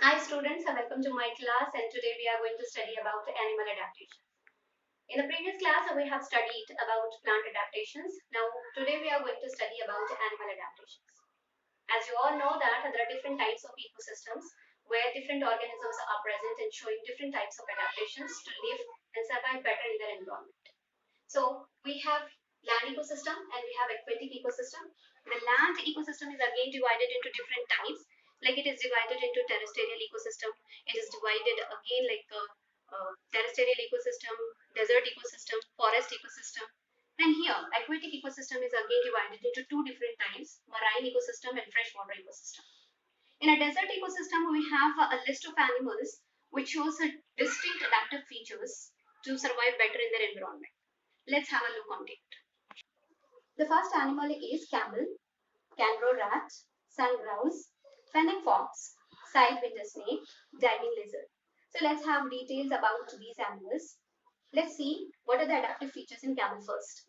Hi students, and welcome to my class, and today we are going to study about animal adaptation. In the previous class we have studied about plant adaptations. Now today we are going to study about animal adaptations. As you all know that there are different types of ecosystems where different organisms are present and showing different types of adaptations to live and survive better in their environment. So we have land ecosystem and we have aquatic ecosystem. The land ecosystem is again divided into different types. Like it is divided into terrestrial ecosystem. It is divided again like terrestrial ecosystem, desert ecosystem, forest ecosystem. And here, aquatic ecosystem is again divided into two different types: marine ecosystem and freshwater ecosystem. In a desert ecosystem, we have a list of animals which shows a distinct adaptive features to survive better in their environment. Let's have a look on it. The first animal is camel, kangaroo rat, sun grouse, fennec fox, sidewinder snake, diving lizard. So let's have details about these animals. Let's see what are the adaptive features in camel first.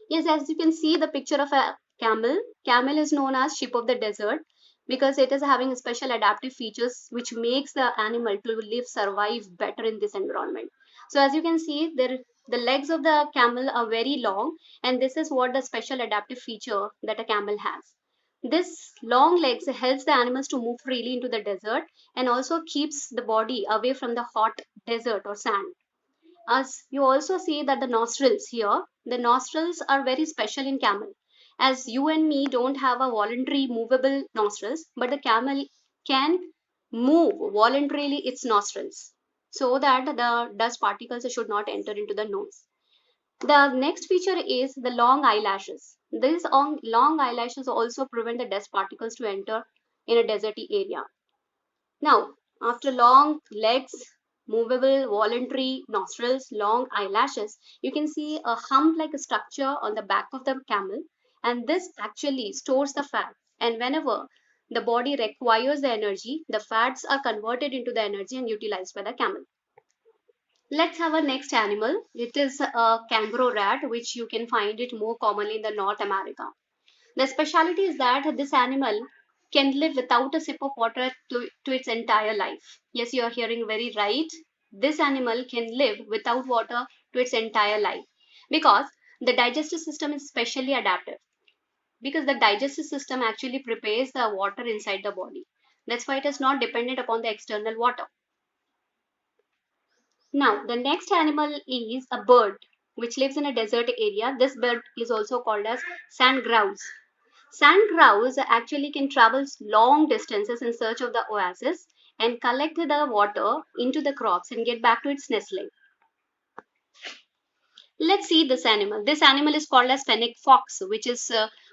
Yes, as you can see the picture of a camel. Camel is known as sheep of the desert because it is having special adaptive features which makes the animal to live survive better in this environment. So as you can see there, the legs of the camel are very long, and this is what the special adaptive feature that a camel has. This long legs helps the animals to move freely into the desert and also keeps the body away from the hot desert or sand. As you also see that the nostrils here, the nostrils are very special in camel. As you and me don't have a voluntary movable nostrils, but the camel can move voluntarily its nostrils so that the dust particles should not enter into the nose. The next feature is the long eyelashes. These long eyelashes also prevent the dust particles to enter in a deserty area. Now, after long legs, movable voluntary nostrils, long eyelashes, you can see a hump-like structure on the back of the camel, and this actually stores the fat. And whenever the body requires the energy, the fats are converted into the energy and utilized by the camel. Let's have a next animal. It is a kangaroo rat, which you can find it more commonly in the North America. The speciality is that this animal can live without a sip of water to its entire life. Yes, you are hearing very right. This animal can live without water to its entire life because the digestive system is specially adaptive. Because the digestive system actually prepares the water inside the body. That's why it is not dependent upon the external water. Now, the next animal is a bird which lives in a desert area. This bird is also called as sand grouse. Sand grouse actually can travel long distances in search of the oasis and collect the water into the crops and get back to its nestling. Let's see this animal. This animal is called as fennec fox, which is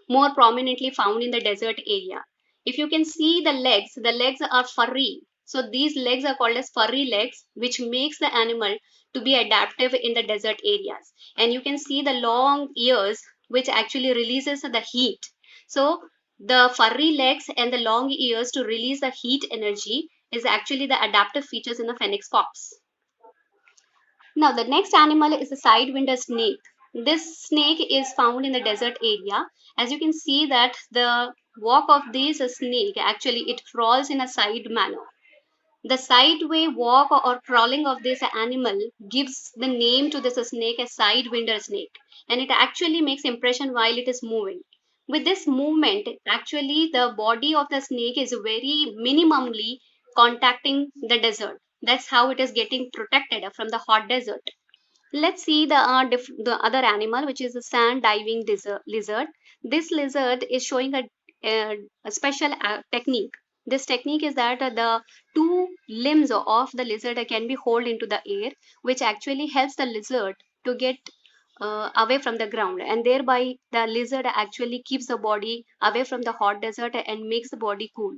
more prominently found in the desert area. If you can see the legs are furry. So these legs are called as furry legs, which makes the animal to be adaptive in the desert areas. And you can see the long ears, which actually releases the heat. So the furry legs and the long ears to release the heat energy is actually the adaptive features in the fennec fox. Now, the next animal is a sidewinder snake. This snake is found in the desert area. As you can see that the walk of this snake actually it crawls in a side manner. The sideway walk or crawling of this animal gives the name to this snake as sidewinder snake, and it actually makes impression while it is moving. With this movement, actually the body of the snake is very minimally contacting the desert. That's how it is getting protected from the hot desert. Let's see the other animal, which is a sand diving lizard. This lizard is showing a special technique. This technique is that the two limbs of the lizard can be held into the air, which actually helps the lizard to get away from the ground, and thereby the lizard actually keeps the body away from the hot desert and makes the body cool.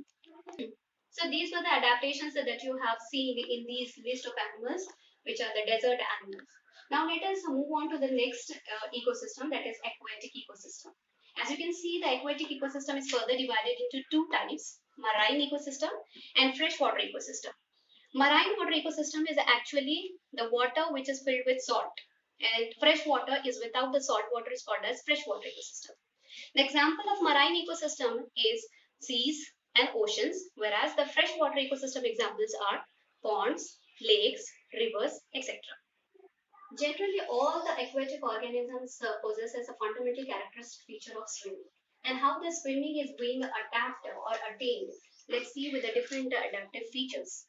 So these were the adaptations that you have seen in these list of animals, which are the desert animals. Now let us move on to the next ecosystem, that is aquatic ecosystem. As you can see, the aquatic ecosystem is further divided into two types: marine ecosystem and freshwater ecosystem. Marine water ecosystem is actually the water which is filled with salt, and fresh water is without the salt water is called as freshwater ecosystem. The example of marine ecosystem is seas and oceans, whereas the freshwater ecosystem examples are ponds, lakes, rivers, etc. Generally, all the aquatic organisms possesses a fundamental characteristic feature of swimming. And how the swimming is being adapted or attained, let's see with the different adaptive features.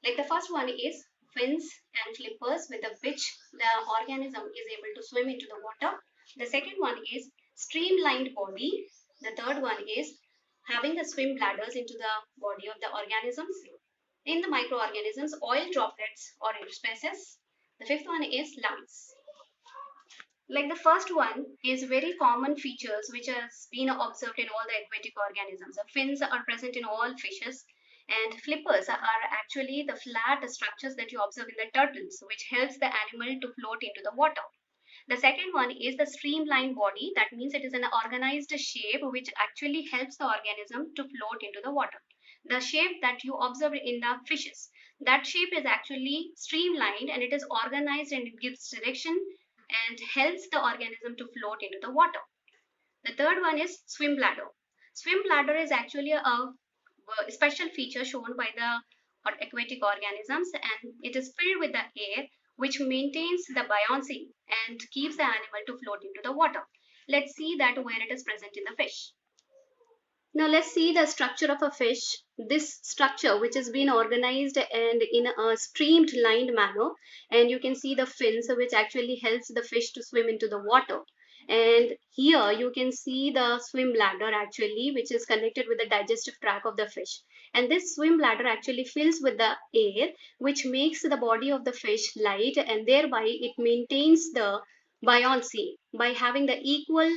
Like the first one is fins and flippers with which the organism is able to swim into the water. The second one is streamlined body. The third one is having the swim bladders into the body of the organisms. In the microorganisms, oil droplets or interspecies. The fifth one is lungs. Like the first one is very common features which has been observed in all the aquatic organisms. The fins are present in all fishes, and flippers are actually the flat structures that you observe in the turtles, which helps the animal to float into the water. The second one is the streamlined body. That means it is an organized shape which actually helps the organism to float into the water. The shape that you observe in the fishes, that shape is actually streamlined and it is organized and it gives direction and helps the organism to float into the water. The third one is swim bladder. Swim bladder is actually a special feature shown by the aquatic organisms, and it is filled with the air which maintains the buoyancy and keeps the animal to float into the water. Let's see that where it is present in the fish. Now let's see the structure of a fish. This structure which has been organized and in a streamlined manner, and you can see the fins which actually helps the fish to swim into the water. And here you can see the swim bladder actually which is connected with the digestive tract of the fish. And this swim bladder actually fills with the air which makes the body of the fish light, and thereby it maintains the buoyancy by having the equal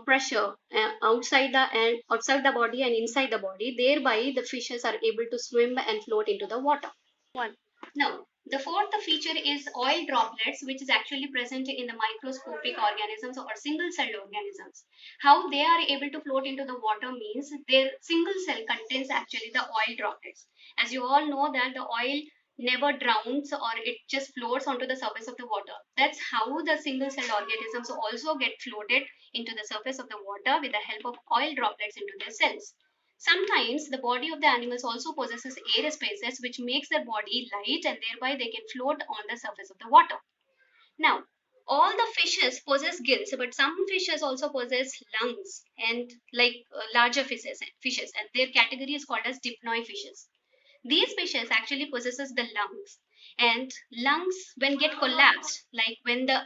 pressure outside the body and inside the body. Thereby the fishes are able to swim and float into the water. One. Now the fourth feature is oil droplets, which is actually present in the microscopic organisms or single celled organisms. How they are able to float into the water means their single cell contains actually the oil droplets. As you all know that the oil never drowns or it just floats onto the surface of the water. That's how the single celled organisms also get floated into the surface of the water with the help of oil droplets into their cells. Sometimes the body of the animals also possesses air spaces which makes their body light, and thereby they can float on the surface of the water. Now, all the fishes possess gills, but some fishes also possess lungs and like larger fishes, and their category is called as dipnoi fishes. These fishes actually possesses the lungs, and lungs when get collapsed, like when the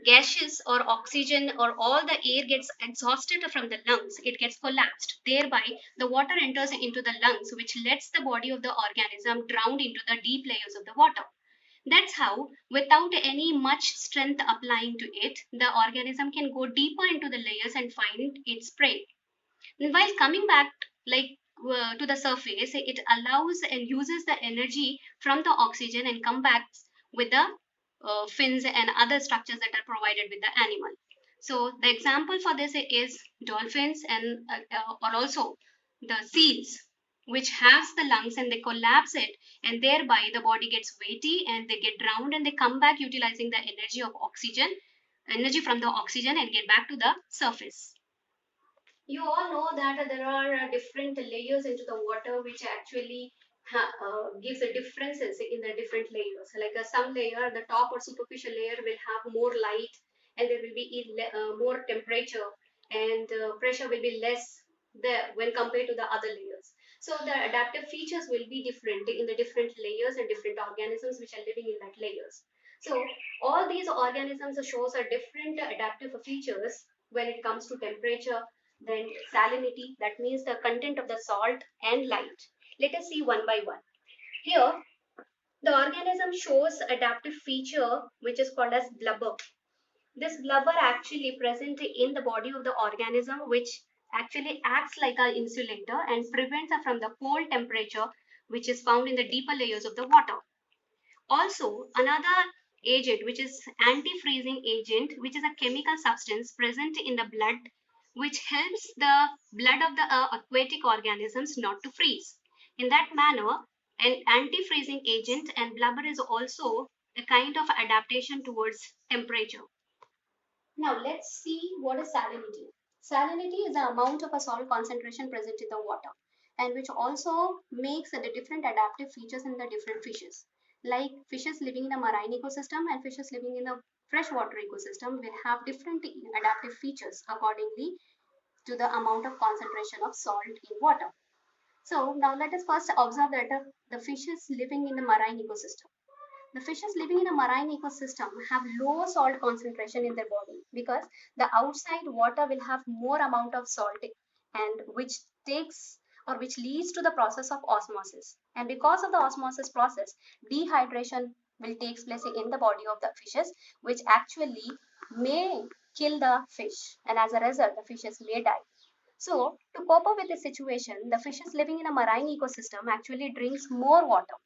gases or oxygen or all the air gets exhausted from the lungs, it gets collapsed. Thereby, the water enters into the lungs, which lets the body of the organism drown into the deep layers of the water. That's how, without any much strength applying to it, the organism can go deeper into the layers and find its prey. And while coming back, like to the surface, it allows and uses the energy from the oxygen and come back with the fins and other structures that are provided with the animal. So the example for this is dolphins and or also the seals, which has the lungs and they collapse it, and thereby the body gets weighty and they get drowned and they come back utilizing the energy of oxygen, energy from the oxygen, and get back to the surface. You all know that there are different layers into the water which actually gives the differences in the different layers. Like some layer, the top or superficial layer will have more light, and there will be more temperature, and pressure will be less there when compared to the other layers. So the adaptive features will be different in the different layers and different organisms which are living in that layers. So all these organisms shows are different adaptive features when it comes to temperature, then salinity, that means the content of the salt, and light. Let us see one by one. Here, the organism shows adaptive feature which is called as blubber. This blubber actually present in the body of the organism which actually acts like an insulator and prevents from the cold temperature which is found in the deeper layers of the water. Also, another agent which is anti-freezing agent, which is a chemical substance present in the blood which helps the blood of the aquatic organisms not to freeze. In that manner, an anti-freezing agent and blubber is also a kind of adaptation towards temperature. Now let's see what is salinity. Salinity is the amount of a salt concentration present in the water, and which also makes the different adaptive features in the different fishes. Like fishes living in a marine ecosystem and fishes living in a freshwater ecosystem will have different adaptive features accordingly to the amount of concentration of salt in water. So now let us first observe that the fishes living in the marine ecosystem. The fishes living in a marine ecosystem have low salt concentration in their body because the outside water will have more amount of salt, and which takes or which leads to the process of osmosis. And because of the osmosis process, dehydration will take place in the body of the fishes, which actually may kill the fish, and as a result the fishes may die. So to cope up with this situation, the fishes living in a marine ecosystem actually drinks more water.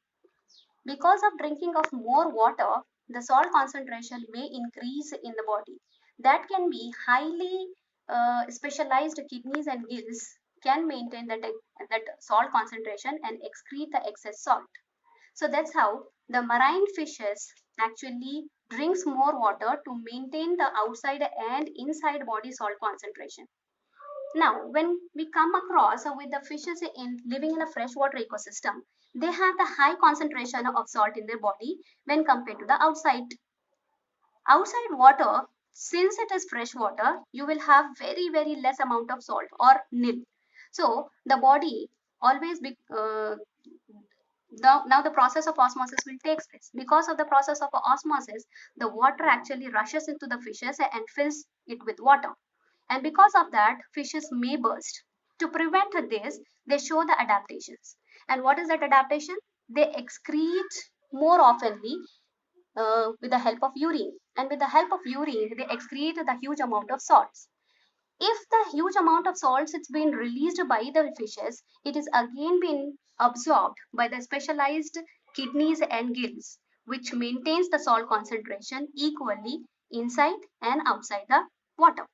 Because of drinking of more water, the salt concentration may increase in the body. That can be highly specialized kidneys and gills can maintain that salt concentration and excrete the excess salt. So that's how the marine fishes actually drinks more water to maintain the outside and inside body salt concentration. Now, when we come across with the fishes in living in a freshwater ecosystem, they have the high concentration of salt in their body when compared to the outside water. Since it is fresh water, you will have very less amount of salt or nil. So the body always be, now the process of osmosis will take place. Because of the process of osmosis, the water actually rushes into the fishes and fills it with water, and because of that fishes may burst. To prevent this, they show the adaptations. And what is that adaptation? They excrete more oftenly with the help of urine, and with the help of urine they excrete the huge amount of salts. If the huge amount of salts it's been released by the fishes, it is again been absorbed by the specialized kidneys and gills, which maintains the salt concentration equally inside and outside the water.